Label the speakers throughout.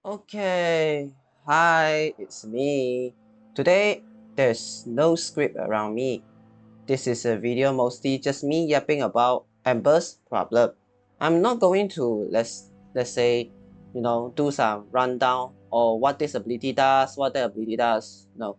Speaker 1: Okay, hi, it's me. Today, there's no script around me. This is a video mostly just me yapping about Ember's problem. I'm not going to, let's say, do some rundown or what this ability does, what that ability does. No,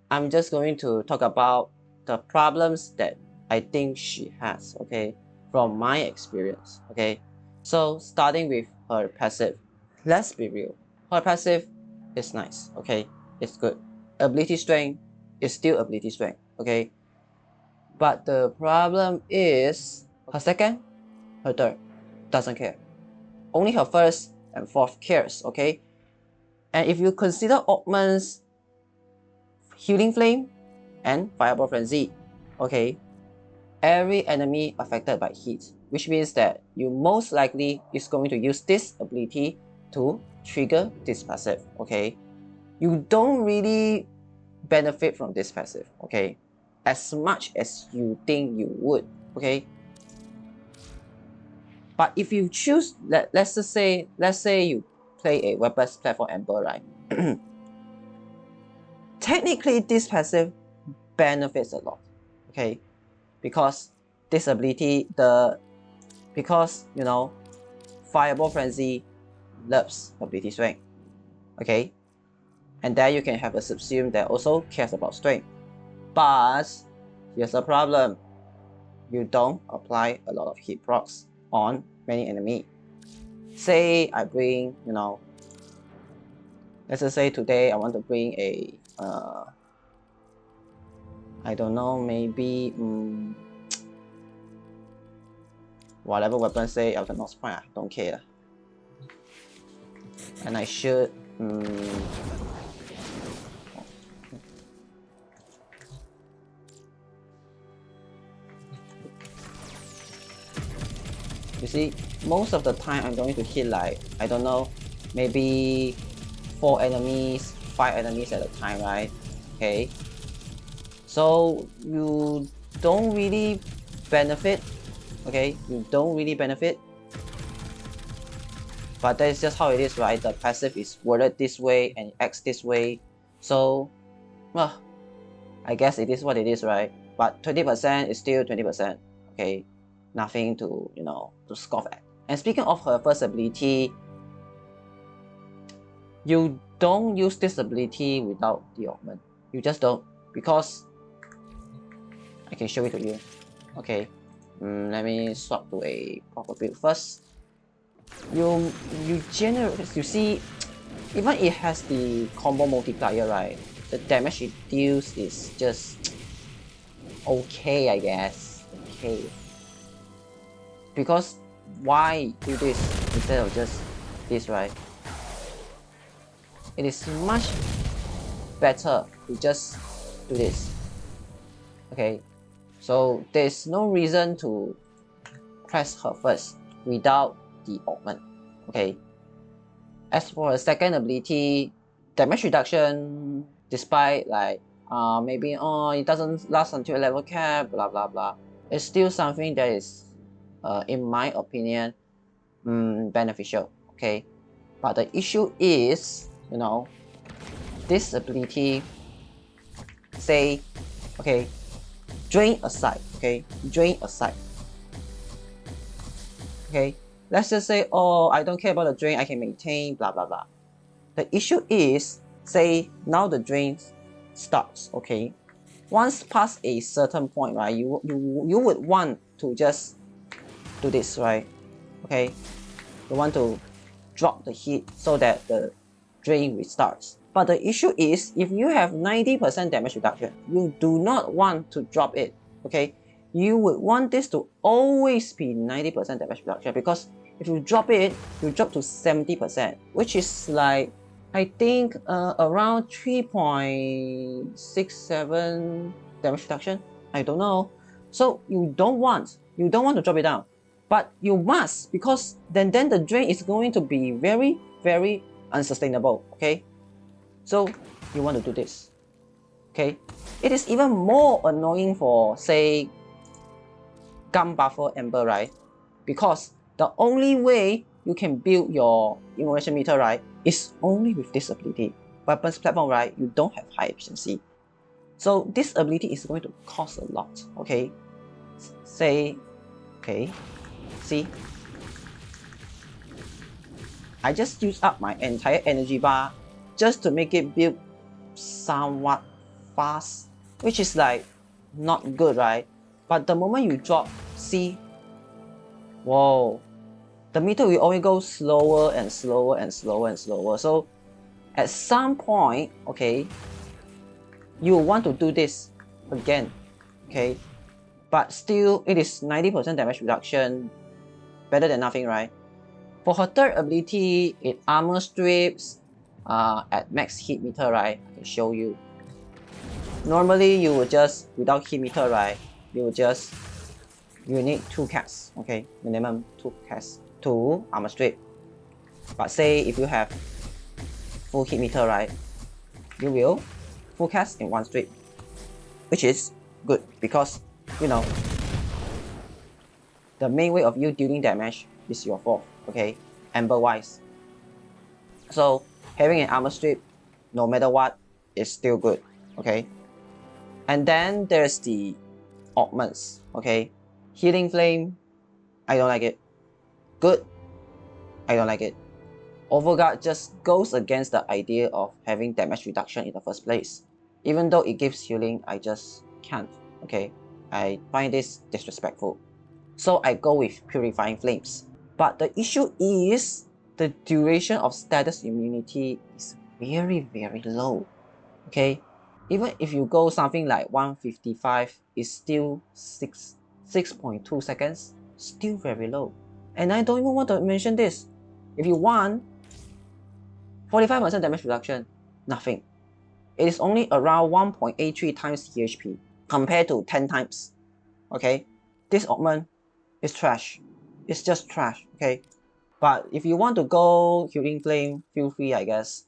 Speaker 1: I'm just going to talk about the problems that I think she has, okay, from my experience, okay. So starting with her passive. Let's be real. Her passive is nice, okay? It's good. Ability strength is still ability strength, okay? But the problem is her second, her third doesn't care. Only her first and fourth cares, okay? And if you consider Augment's Healing Flame and Fireball Frenzy, okay? Every enemy affected by heat, which means that you most likely is going to use this ability to trigger this passive, okay? You don't really benefit from this passive, okay? As much as you think you would, okay? But if you choose, let's say you play a weapons platform Ember, right? Technically, this passive benefits a lot, okay? Because this ability, because Fireball Frenzy loves ability strength, okay? And there you can have a subsume that also cares about strength. But here's the problem. You don't apply a lot of hit procs on many enemy. Say I bring, let's just say today I want to bring a, I don't know, maybe, whatever weapon say, I cannot spy, I don't care. And I should, you see, most of the time I'm going to hit like, I don't know, maybe 4 enemies, 5 enemies at a time, right? Okay. So you don't really benefit, okay? You don't really benefit. But that is just how it is, right? The passive is worded this way and it acts this way. So, well, I guess it is what it is, right? But 20% is still 20%, okay? Nothing to, to scoff at. And speaking of her first ability, you don't use this ability without the augment. You just don't, because I can show it to you. Okay, let me swap to a proper build first. You see, even it has the combo multiplier, right? The damage it deals is just okay, I guess. Okay. Because why do this instead of just this, right? It is much better to just do this. Okay, so there's no reason to press her first without the augment. Okay, as for her second ability, damage reduction, despite like maybe it doesn't last until level cap, blah blah blah, it's still something that is in my opinion beneficial. Okay, but the issue is, this ability, say, okay, drain aside, okay, drain aside. Okay, let's just say, oh, I don't care about the drain, I can maintain, blah blah blah. The issue is, say now the drain starts, okay, once past a certain point, right, you would want to just do this, right? Okay, you want to drop the heat so that the drain restarts. But the issue is, if you have 90% damage reduction, you do not want to drop it, okay? You would want this to always be 90% damage reduction, because if you drop it, you drop to 70%, which is like, I think around 3.67 damage reduction. I don't know. So you don't want to drop it down, but you must, because then the drain is going to be very, very unsustainable. Okay, so you want to do this. Okay, it is even more annoying for, say, gun buffer Ember, right? Because the only way you can build your Immolation meter, right, is only with this ability. Weapons platform, right, you don't have high efficiency. So this ability is going to cost a lot, okay? Say, okay, see? I just use up my entire energy bar just to make it build somewhat fast, which is like not good, right? But the moment you drop, see, whoa, the meter will always go slower and slower and slower and slower. So at some point, okay, you want to do this again, okay? But still, it is 90% damage reduction, better than nothing, right? For her third ability, it armor strips at max hit meter, right? I can show you. Normally, you would just, without hit meter, right? You need 2 casts, okay? Minimum 2 casts to armor strip. But say if you have full hit meter, right? You will full cast in 1 strip, which is good because, you know, the main way of you dealing damage is your fault, okay? Ember wise. So having an armor strip, no matter what, is still good, okay? And then there's the augments, okay? Healing flame, I don't like it. Good, I don't like it. Overguard just goes against the idea of having damage reduction in the first place. Even though it gives healing, I just can't, okay? I find this disrespectful. So I go with Purifying Flames. But the issue is the duration of status immunity is very, very low, okay? Even if you go something like 155, it's still 6.2 seconds, still very low. And I don't even want to mention this. If you want 45% damage reduction, nothing. It is only around 1.83 times HP compared to 10 times, okay? This augment is trash. It's just trash, okay? But if you want to go Healing Flame, feel free, I guess.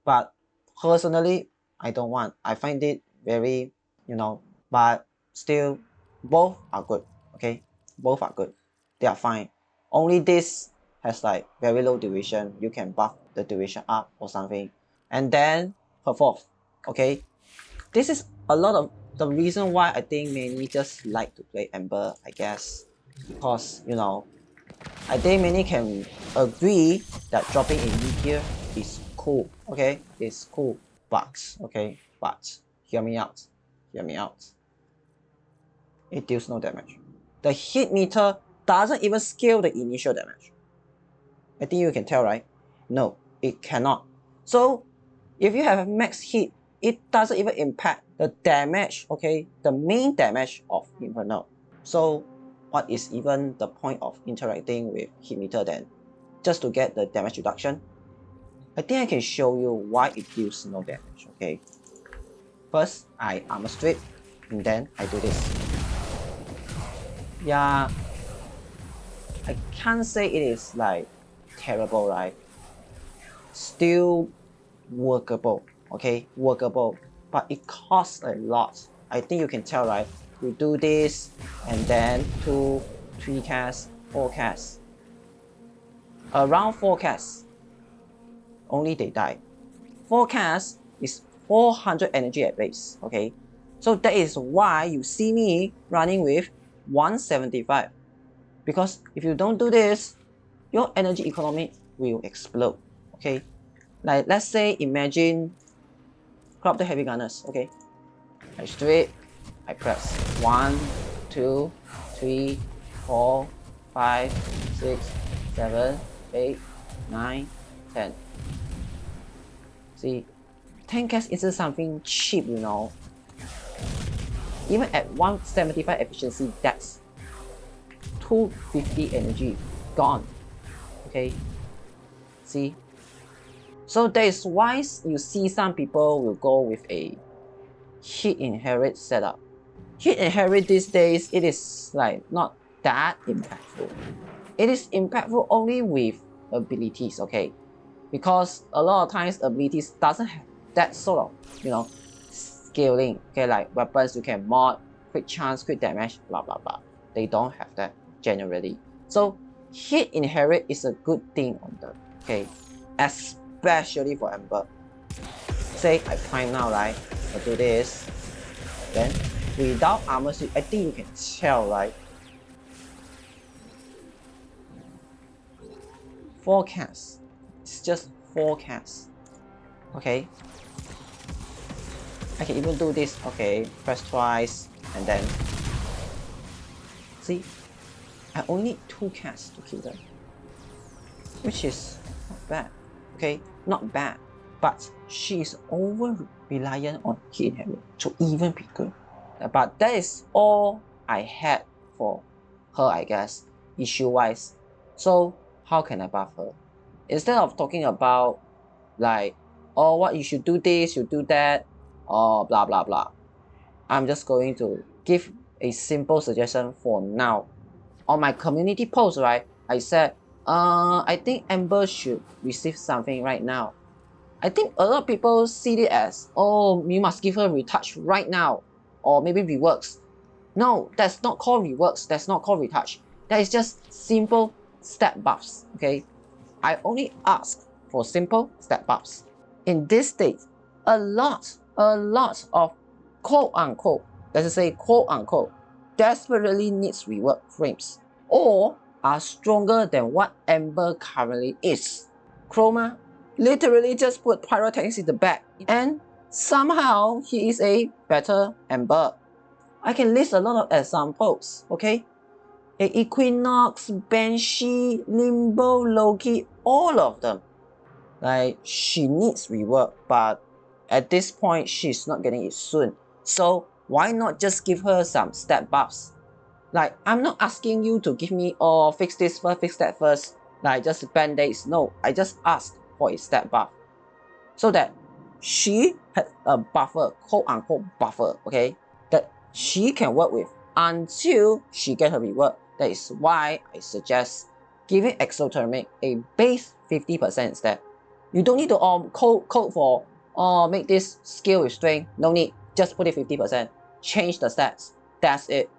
Speaker 1: But personally, I don't want. I find it very, you know, but still, both are good, okay? Both are good. They are fine. Only this has like very low duration. You can buff the duration up or something. And then her fourth, okay? This is a lot of the reason why I think many just like to play Ember, I guess. Because, you know, I think many can agree that dropping a meteor is cool, okay? It's cool, but, okay, but, hear me out, hear me out. It deals no damage. The hit meter doesn't even scale the initial damage. I think you can tell, right? No, it cannot. So, if you have a max hit, it doesn't even impact the damage, okay? The main damage of Inferno. So, what is even the point of interacting with hit meter then? Just to get the damage reduction? I think I can show you why it deals no damage, okay? First, I armor strip, and then I do this. Yeah, I can't say it is like terrible, right? Still workable, okay? Workable, but it costs a lot. I think you can tell, right? You do this, and then 2, 3 casts, 4 casts. Around 4 casts, only they die. 4 casts is 400 energy at base, okay? So that is why you see me running with 175. Because if you don't do this, your energy economy will explode, okay? Like, let's say, imagine crop the heavy gunners, okay? I straight, I press 1, 2, 3, 4, 5, 6, 7, 8, 9, 10. See, 10 casts isn't something cheap, you know. Even at 175 efficiency, that's 250 energy gone, okay? See? So that is why you see some people will go with a hit inherit setup. Hit inherit these days, it is like not that impactful. It is impactful only with abilities, okay? Because a lot of times abilities doesn't have that sort of, you know, scaling, okay? Like weapons you can mod, quick chance, quick damage, blah blah blah. They don't have that generally. So hit inherit is a good thing on them, okay? Especially for Ember. Say I prime now, right? I do this. Then without armor suit, I think you can tell, right? 4 casts. It's just 4 casts. Okay. I can even do this. Okay, press twice and then see, I only need 2 casts to kill them, which is not bad. Okay, not bad, but she is over reliant on hit inherit to even be good. But that is all I had for her, I guess, issue wise. So how can I buff her? Instead of talking about like, oh, what you should do this, you do that, or blah blah blah, I'm just going to give a simple suggestion for now. On my community post, right, I said, I think Ember should receive something right now. I think a lot of people see it as, oh, you must give her retouch right now, or maybe reworks. No, that's not called reworks, that's not called retouch. That is just simple stat buffs, okay? I only ask for simple stat buffs. In this state, a lot of quote-unquote, let's say quote-unquote, desperately needs rework frames, or are stronger than what Ember currently is. Chroma literally just put pyrotechnics in the back, and somehow he is a better Ember. I can list a lot of examples, okay? A Equinox, Banshee, Limbo, Loki, all of them. Like, she needs rework, but at this point, she's not getting it soon. So why not just give her some stat buffs? Like, I'm not asking you to give me, oh, fix this first, fix that first, like just band-aids. No, I just ask for a stat buff, so that she has a buffer, quote-unquote buffer, okay, that she can work with until she gets her rework. That is why I suggest giving Exothermic a base 50% stat. You don't need to code for make this skill with strength. No need. Just put it 50%. Change the stats. That's it.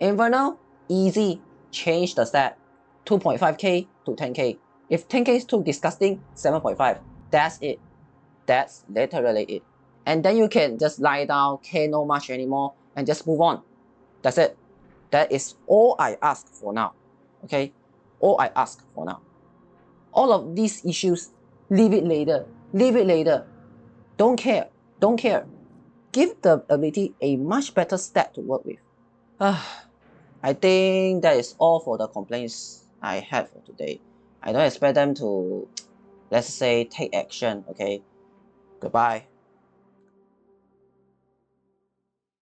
Speaker 1: Inferno, easy. Change the stat. 2.5k to 10k. If 10k is too disgusting, 7.5. That's it. That's literally it. And then you can just lie down, care no much anymore, and just move on. That's it. That is all I ask for now. Okay? All I ask for now. All of these issues, leave it later. Leave it later. Don't care. Don't care. Give the ability a much better stat to work with. I think that is all for the complaints I had for today. I don't expect them to, let's say, take action, okay? Goodbye.